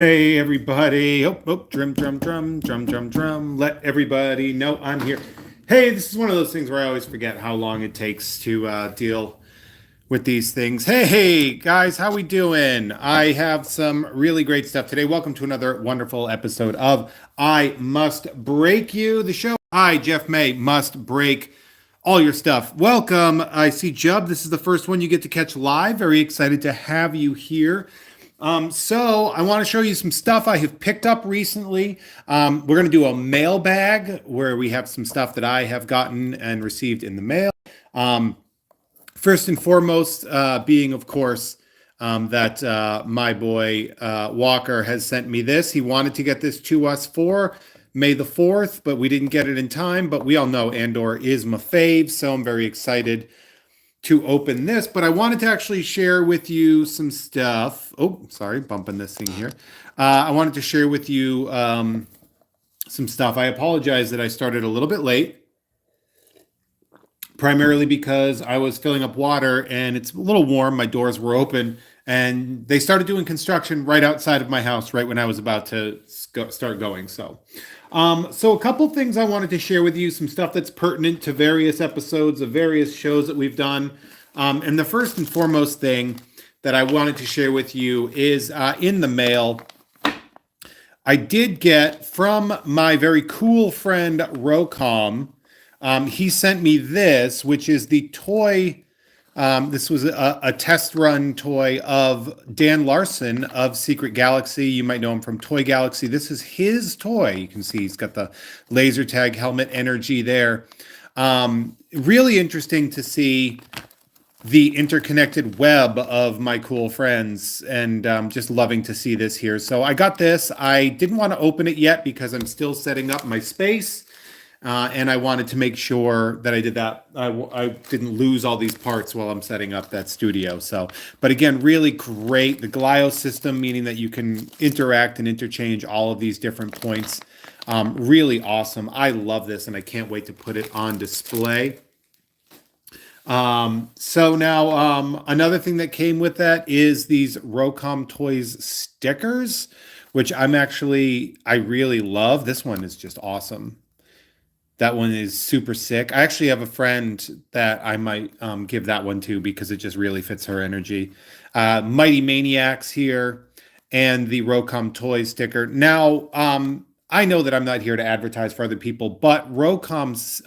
Hey everybody. Drum, drum, drum, drum, drum, drum. Let everybody know I'm here. Hey, this is one of those things where I always forget how long it takes to deal with these things. Hey, guys, how we doing? I have some really great stuff today. Welcome to another wonderful episode of I Must Break You, the show I, Jeff May, must break all your stuff. Welcome. I see Jub. This is the first one you get to catch live. Very excited to have you here. So I want to show you some stuff I have picked up recently. We're going to do a mailbag where we have some stuff that I have gotten and received in the mail. Um, First and foremost, being, of course, that my boy Walker has sent me this. He wanted to get this to us for May the 4th, but we didn't get it in time. But we all know Andor is my fave, so I'm very excited to open this, but I wanted to actually share with you some stuff. Oh, sorry, bumping this thing here. I wanted to share with you some stuff. I apologize that I started a little bit late, primarily because I was filling up water and it's a little warm. My doors were open and they started doing construction right outside of my house right when I was about to start going. So a couple things I wanted to share with you, some stuff that's pertinent to various episodes of various shows that we've done. And the first and foremost thing that I wanted to share with you is in the mail. I did get from my very cool friend Rocom. He sent me this, which is the toy. This was a test run toy of Dan Larson of Secret Galaxy. You might know him from Toy Galaxy. This is his toy. You can see he's got the laser tag helmet energy there. Really interesting to see the interconnected web of my cool friends, and just loving to see this here. So I got this. I didn't want to open it yet because I'm still setting up my space. And I wanted to make sure that I did that. I didn't lose all these parts while I'm setting up that studio. So, but again, really great. The Glio system, meaning that you can interact and interchange all of these different points. Really awesome. I love this and I can't wait to put it on display. So now, another thing that came with that is these Rocom Toys stickers, which I really love. This one is just awesome. That one is super sick. I actually have a friend that I might give that one to because it just really fits her energy. Mighty Maniacs here and the Rocom Toys sticker. Now, I know that I'm not here to advertise for other people, but Rocom's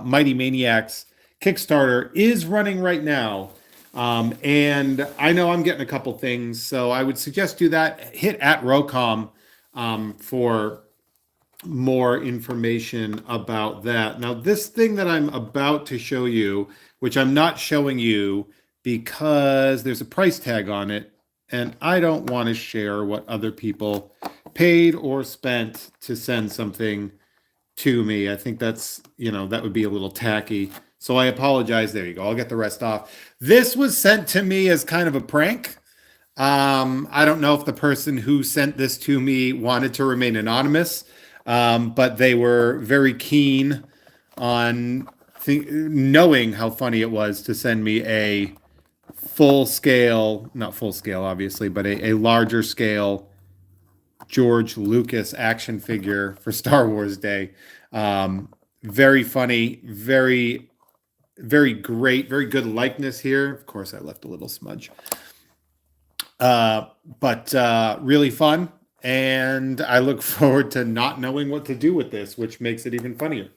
Mighty Maniacs Kickstarter is running right now. And I know I'm getting a couple things, so I would suggest do that. Hit at Rocom for more information about that. Now, this thing that I'm about to show you, which I'm not showing you because there's a price tag on it, and I don't want to share what other people paid or spent to send something to me. I think that would be a little tacky. So I apologize. There you go. I'll get the rest off. This was sent to me as kind of a prank. I don't know if the person who sent this to me wanted to remain anonymous. But they were very keen on knowing how funny it was to send me a full scale, not full scale, obviously, but a larger scale George Lucas action figure for Star Wars Day. Very funny, very, very great, very good likeness here. Of course, I left a little smudge. But really fun. And I look forward to not knowing what to do with this, which makes it even funnier.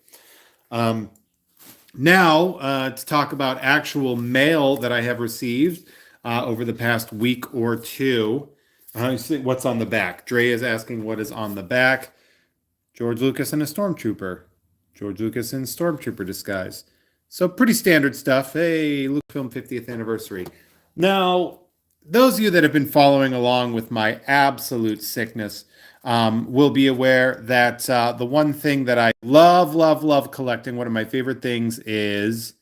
Now, to talk about actual mail that I have received over the past week or two. What's on the back? Dre is asking what is on the back. George Lucas and a stormtrooper. George Lucas in stormtrooper disguise. So pretty standard stuff. Hey, Lucasfilm 50th anniversary. Now, those of you that have been following along with my absolute sickness will be aware that the one thing that I love collecting, one of my favorite things, is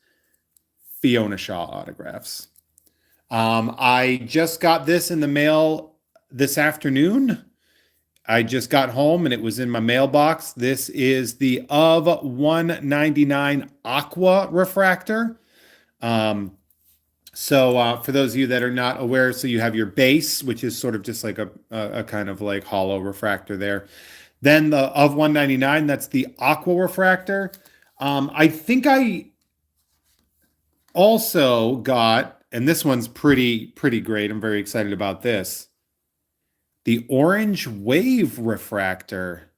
Fiona Shaw autographs. I just got this in the mail this afternoon. I just got home and it was in my mailbox. This is the of 199 Aqua refractor. So for those of you that are not aware, so you have your base, which is sort of just like a kind of like hollow refractor there. Then the of 199, that's the aqua refractor. I think I also got, and this one's pretty great. I'm very excited about this. The orange wave refractor,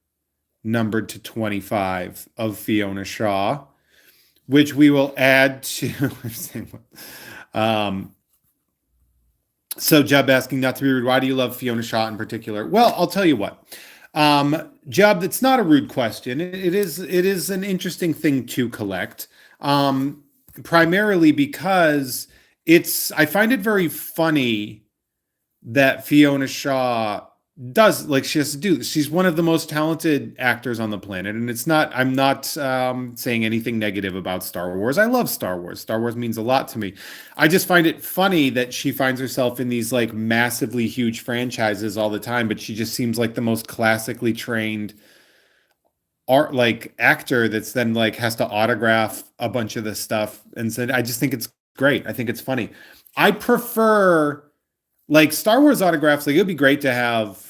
numbered to 25 of Fiona Shaw, which we will add to. um, so, Jeb asking not to be rude. Why do you love Fiona Shaw in particular? Well, I'll tell you what. Jeb, it's not a rude question. It is an interesting thing to collect. Primarily because I find it very funny that Fiona Shaw does like she has to do. She's one of the most talented actors on the planet, and I'm not saying anything negative about Star Wars. I love Star Wars. Star Wars means a lot to me. I just find it funny that she finds herself in these like massively huge franchises all the time, but she just seems like the most classically trained art like actor that's then like has to autograph a bunch of this stuff. And said, I just think it's great. I think it's funny. I prefer like Star Wars autographs. Like it would be great to have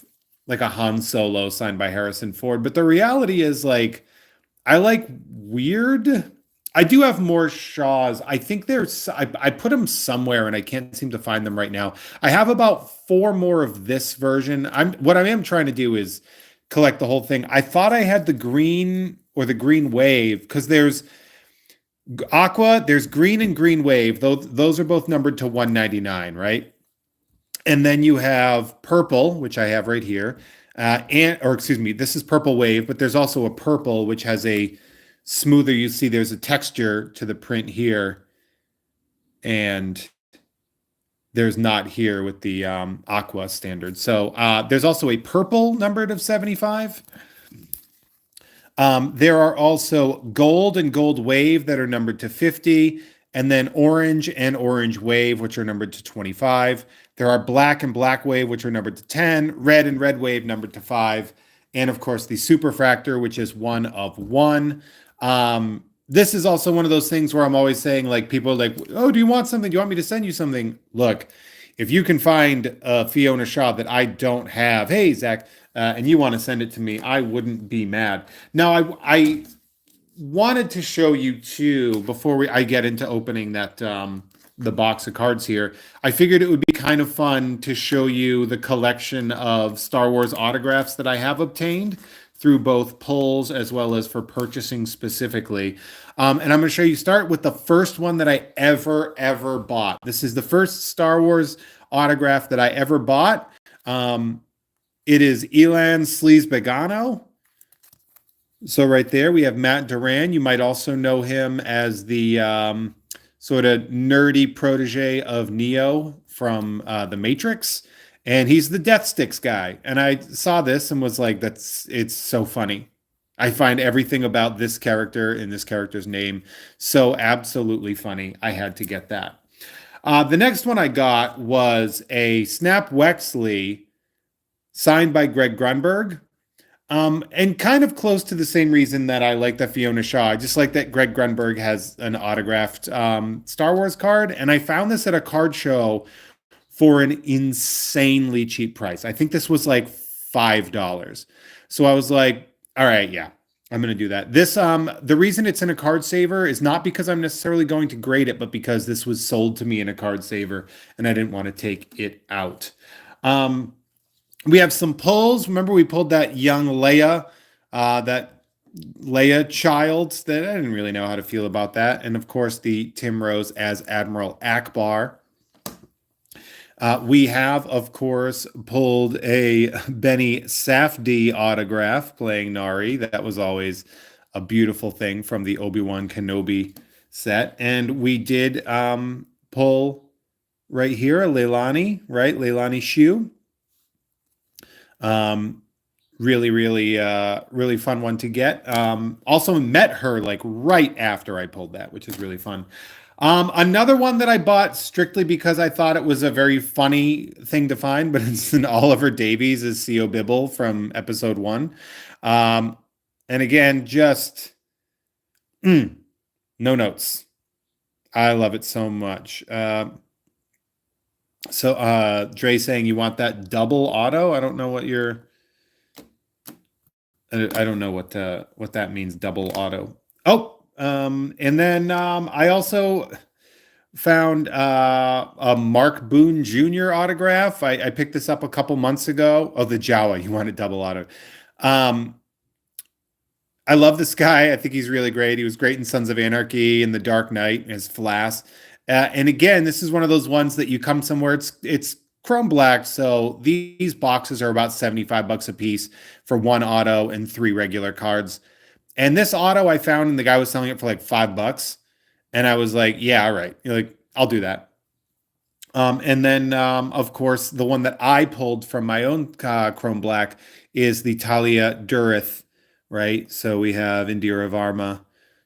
like a Han Solo signed by Harrison Ford, but the reality is like I like weird. I do have more Shaws. I think I put them somewhere and I can't seem to find them right now. I have about four more of this version. What I am trying to do is collect the whole thing. I thought I had the green or the green wave because there's aqua, there's green and green wave. Those are both numbered to 199, right? And then you have purple, which I have right here. Or excuse me, this is purple wave, but there's also a purple which has a smoother. You see, there's a texture to the print here, and there's not here with the aqua standard. So there's also a purple numbered of 75. There are also gold and gold wave that are numbered to 50, and then orange and orange wave, which are numbered to 25. There are black and black wave, which are numbered to 10, red and red wave numbered to 5, and of course the superfractor, which is one of one. This is also one of those things where I'm always saying, like, people are like, oh, do you want something? Do you want me to send you something? Look, if you can find a Fiona Shaw that I don't have, hey, Zach, and you want to send it to me, I wouldn't be mad. Now, I wanted to show you too before I get into opening that the box of cards here. I figured it would be kind of fun to show you the collection of Star Wars autographs that I have obtained through both pulls as well as for purchasing specifically. And I'm going to show you, start with the first one that I ever bought. This is the first Star Wars autograph that I ever bought. It is Elan Sleaze-Begano. So right there, we have Matt Duran. You might also know him as the sort of nerdy protege of Neo from The Matrix. And he's the Death Sticks guy. And I saw this and was like, it's so funny. I find everything about this character and this character's name so absolutely funny. I had to get that. The next one I got was a Snap Wexley signed by Greg Grunberg. And kind of close to the same reason that I like the Fiona Shaw. I just like that Greg Grunberg has an autographed Star Wars card. And I found this at a card show for an insanely cheap price. I think this was like $5. So I was like, all right, yeah, I'm going to do that. The reason it's in a card saver is not because I'm necessarily going to grade it, but because this was sold to me in a card saver and I didn't want to take it out. We have some pulls. Remember, we pulled that young Leia, that Leia child that I didn't really know how to feel about that. And of course, the Tim Rose as Admiral Akbar. We have, of course, pulled a Benny Safdie autograph playing Nari. That was always a beautiful thing from the Obi-Wan Kenobi set. And we did pull right here a Leilani, right? Leilani Shu. Really fun one to get. Also met her like right after I pulled that, which is really fun. Another one that I bought strictly because I thought it was a very funny thing to find, but it's an Oliver Davies as C.O. Bibble from episode 1. And again, just no notes. I love it so much. So Dre saying you want that double auto. I don't know what you're I don't know what that means, double auto. Oh, and then I also found a Mark Boone Jr. autograph. I picked this up a couple months ago. Oh, the Jawa, you want a double auto. Um, I love this guy. I think he's really great. He was great in Sons of Anarchy and The Dark Knight as Flass. And again, this is one of those ones that you come somewhere, it's chrome black. So these boxes are about 75 bucks a piece for one auto and three regular cards. And this auto I found and the guy was selling it for like $5. And I was like, yeah, all right. You're like, I'll do that. And then, of course, the one that I pulled from my own Chrome Black is the Talia Durith, right? So we have Indira Varma.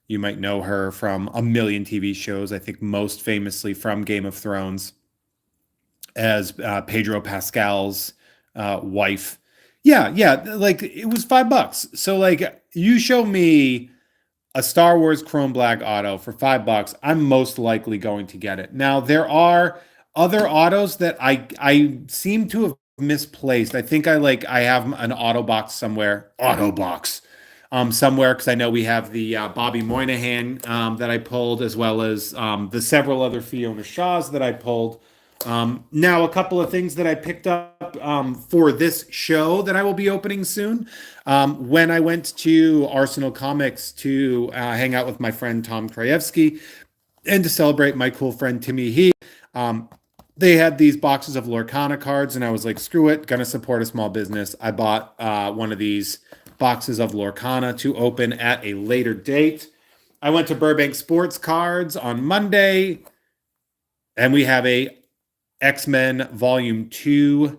You might know her from a million TV shows, I think most famously from Game of Thrones as Pedro Pascal's wife. Yeah, yeah, like it was $5. So, like, you show me a Star Wars Chrome Black auto for $5, I'm most likely going to get it. Now, there are other autos that I seem to have misplaced. I think I have an auto box somewhere. Auto box. Somewhere because I know we have the Bobby Moynihan that I pulled, as well as the several other Fiona Shaws that I pulled. Now, a couple of things that I picked up for this show that I will be opening soon. When I went to Arsenal Comics to hang out with my friend Tom Krajewski and to celebrate my cool friend Timmy He, um, they had these boxes of Lorcana cards, and I was like, screw it, gonna support a small business. I bought one of these boxes of Lorcana to open at a later date. I went to Burbank Sports Cards on Monday, and we have a X-Men Volume 2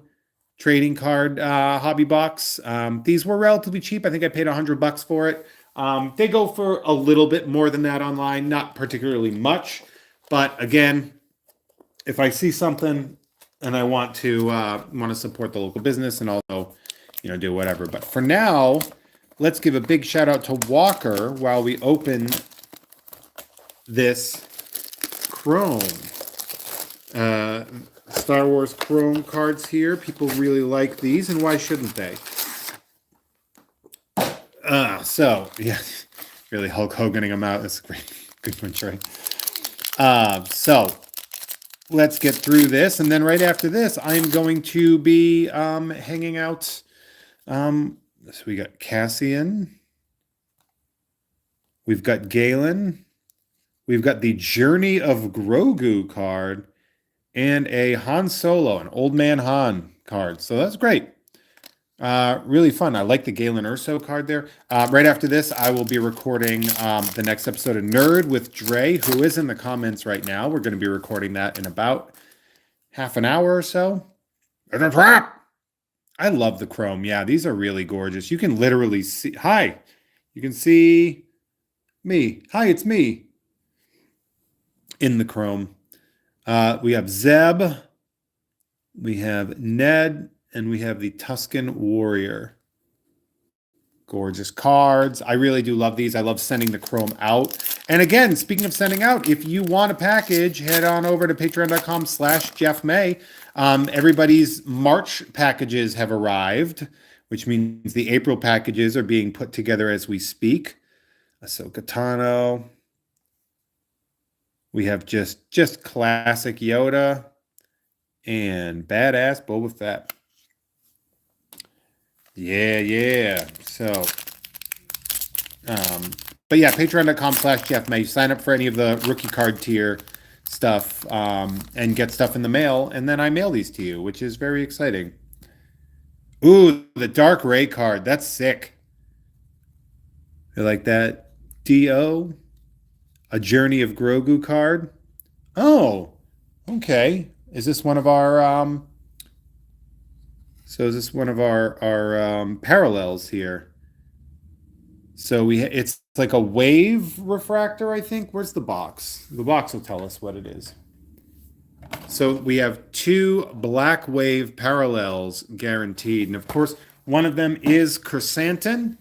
trading card hobby box. These were relatively cheap. I think I paid $100 for it. They go for a little bit more than that online, not particularly much. But again, if I see something and I want to support the local business and also, do whatever. But for now, let's give a big shout out to Walker while we open this Chrome. Star Wars Chrome cards here. People really like these, and why shouldn't they? Yeah, really Hulk Hoganing them out. That's a great, good one, Trey. So let's get through this, and then right after this, I'm going to be hanging out. So we got Cassian. We've got Galen. We've got the Journey of Grogu card and a Han Solo, an Old Man Han card. So that's great. Really fun. I like the Galen Urso card there. Right after this, I will be recording the next episode of Nerd with Dre, who is in the comments right now. We're going to be recording that in about half an hour or so. And a trap! I love the chrome. Yeah, these are really gorgeous. You can literally see. Hi. You can see me. Hi, it's me. In the chrome. We have Zeb. We have Ned. And we have the Tusken Warrior. Gorgeous cards. I really do love these. I love sending the chrome out. And again, speaking of sending out, if you want a package, head on over to patreon.com/Jeff May. Everybody's March packages have arrived, which means the April packages are being put together as we speak. Ahsoka Tano. We have just classic Yoda and badass Boba Fett. Yeah. So, but yeah, patreon.com/Jeff May. Sign up for any of the rookie card tier stuff and get stuff in the mail, and then I mail these to you, which is very exciting. Ooh, the Dark Ray card. That's sick. I like that. D.O. A Journey of Grogu card. Oh, okay. Is this one of our So is this one of our parallels here? So it's like a wave refractor, I think. Where's the box? The box will tell us what it is. So we have two black wave parallels guaranteed. And of course, one of them is Chrysanthemum.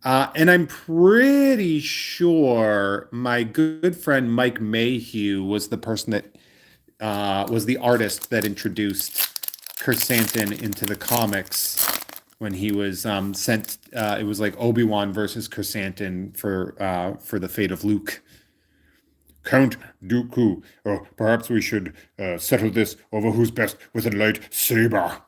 And I'm pretty sure my good friend Mike Mayhew was the person that was the artist that introduced Chrysanthemum into the comics when he was sent. It was like Obi-Wan versus Chrysanthemum for the fate of Luke. Count Dooku, or perhaps we should settle this over who's best with a lightsaber.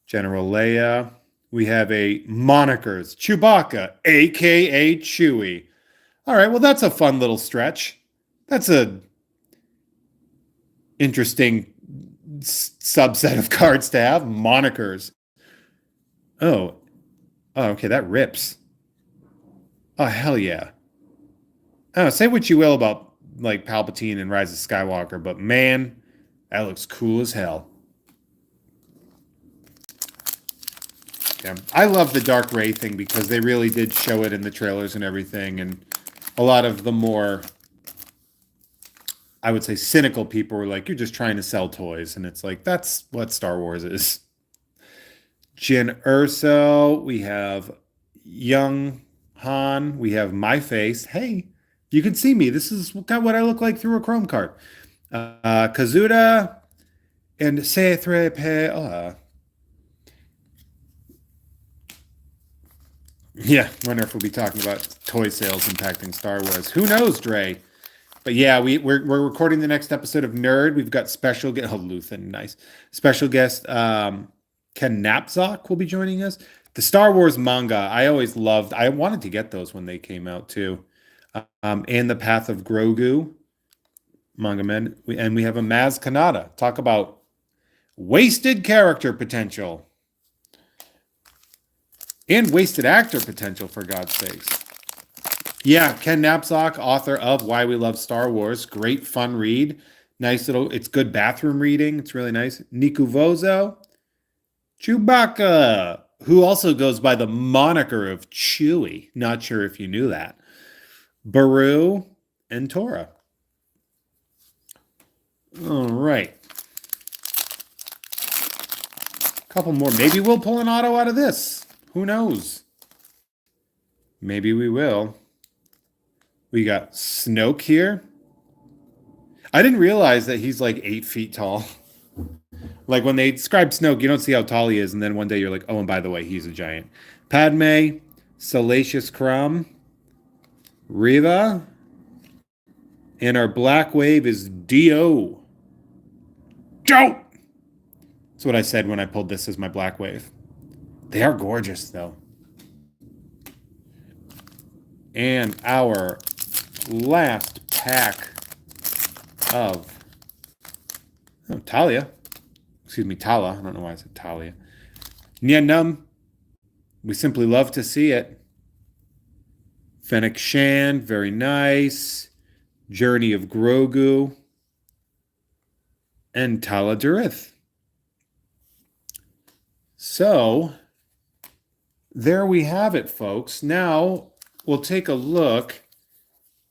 General Leia. We have a monikers. Chewbacca, aka Chewie. All right, well, that's a fun little stretch. That's a interesting subset of cards to have. Monikers. Oh, okay, that rips. Oh, hell yeah. Oh, say what you will about like Palpatine and Rise of Skywalker, but man, that looks cool as hell. Yeah, I love the Dark Ray thing because they really did show it in the trailers and everything, and a lot of the more, I would say, cynical people were like, "You're just trying to sell toys," and it's like that's what Star Wars is. Jyn Erso, we have Young Han, we have my face. Hey, you can see me. This is kind of what I look like through a Chrome card. Kazuda and C3PO. Yeah, wonder if we'll be talking about toy sales impacting Star Wars. Who knows, Dre? But yeah, we're recording the next episode of Nerd. We've got special guest. Oh, Luthen, nice special guest. Ken Napzok will be joining us. The Star Wars manga, I always loved. I wanted to get those when they came out too. And the Path of Grogu, manga men, and we have a Maz Kanata. Talk about wasted character potential. And wasted actor potential, for God's sakes. Yeah, Ken Napzok, author of Why We Love Star Wars. Great fun read. Nice little, it's good bathroom reading. It's really nice. Niku Vozo. Chewbacca, who also goes by the moniker of Chewie. Not sure if you knew that. Baru and Tora. All right. A couple more. Maybe we'll pull an auto out of this. Who knows? Maybe we will. We got Snoke here. I didn't realize that he's like 8 feet tall. Like when they describe Snoke, you don't see how tall he is, and then one day you're like, oh, and by the way, he's a giant. Padme, Salacious Crumb, Riva, and our black wave is Dio. Joe! That's what I said when I pulled this as my black wave. They are gorgeous, though. And our last pack of Talia. Excuse me, Tala. I don't know why I said Talia. Nyanum. We simply love to see it. Fennec Shand, very nice. Journey of Grogu. And Tala Durith. So, there we have it, folks. Now, we'll take a look.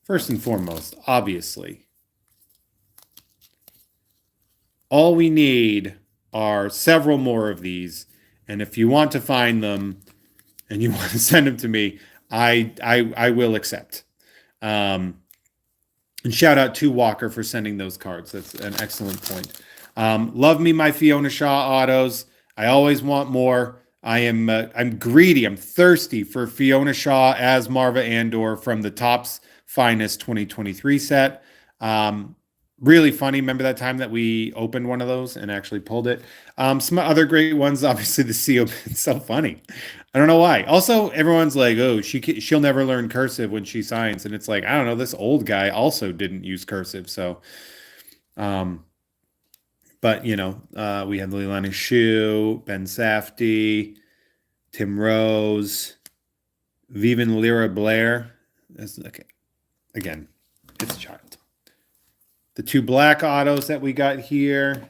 First and foremost, obviously, all we need are several more of these. And if you want to find them and you want to send them to me, I will accept. And shout out to Walker for sending those cards. That's an excellent point. Love me my Fiona Shaw autos. I always want more. I'm greedy. I'm thirsty for Fiona Shaw as Marva Andor from the Topps Finest 2023 set. Really funny. Remember that time that we opened one of those and actually pulled it? Some other great ones, obviously the CO. It's so funny. I don't know why. Also, everyone's like, oh, she'll never learn cursive when she signs. And it's like, I don't know, this old guy also didn't use cursive. So, but, you know, we have Leilani Shu, Ben Safdie, Tim Rose, Vivian Lyra Blair. Okay. Again, it's a child. The 2 black autos that we got here.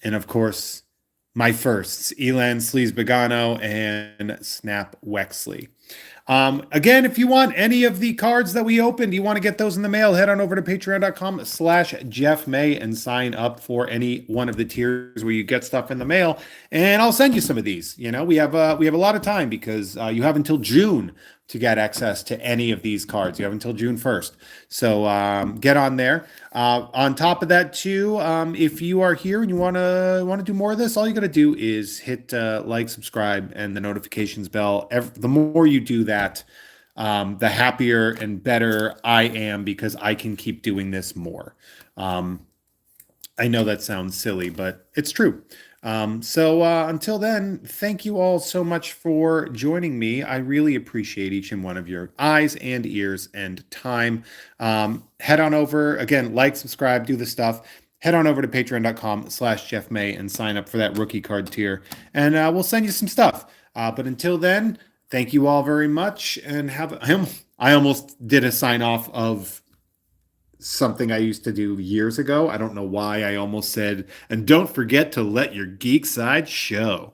And, of course, my firsts, Elan Sleaze-Begano and Snap Wexley. Again, if you want any of the cards that we opened, you want to get those in the mail, head on over to patreon.com/Jeff May and sign up for any one of the tiers where you get stuff in the mail, and I'll send you some of these. We have a lot of time because you have until June to get access to any of these cards. You have until June 1st. So get on there. On top of that, too, if you are here and you want to do more of this, all you got to do is hit like, subscribe, and the notifications bell. The more you do that, the happier and better I am because I can keep doing this more. I know that sounds silly, but it's true. So until then, thank you all so much for joining me. I really appreciate each and one of your eyes and ears and time. Head on over again, like, subscribe, do the stuff. Head on over to patreon.com/Jeff May and sign up for that rookie card tier, and we'll send you some stuff. But until then, thank you all very much, and I almost did a sign off of something I used to do years ago. I don't know why I almost said, and don't forget to let your geek side show,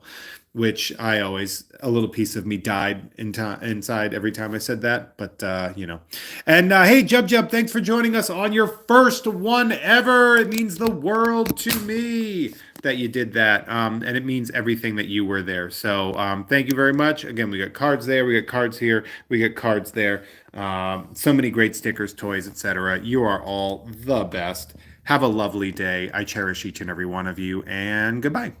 which a little piece of me died inside every time I said that. But, And hey, Jub Jub, thanks for joining us on your first one ever. It means the world to me that you did that. And it means everything that you were there. So thank you very much. Again, we got cards there, we got cards here, we got cards there. So many great stickers, toys, etc. You are all the best. Have a lovely day. I cherish each and every one of you, and goodbye.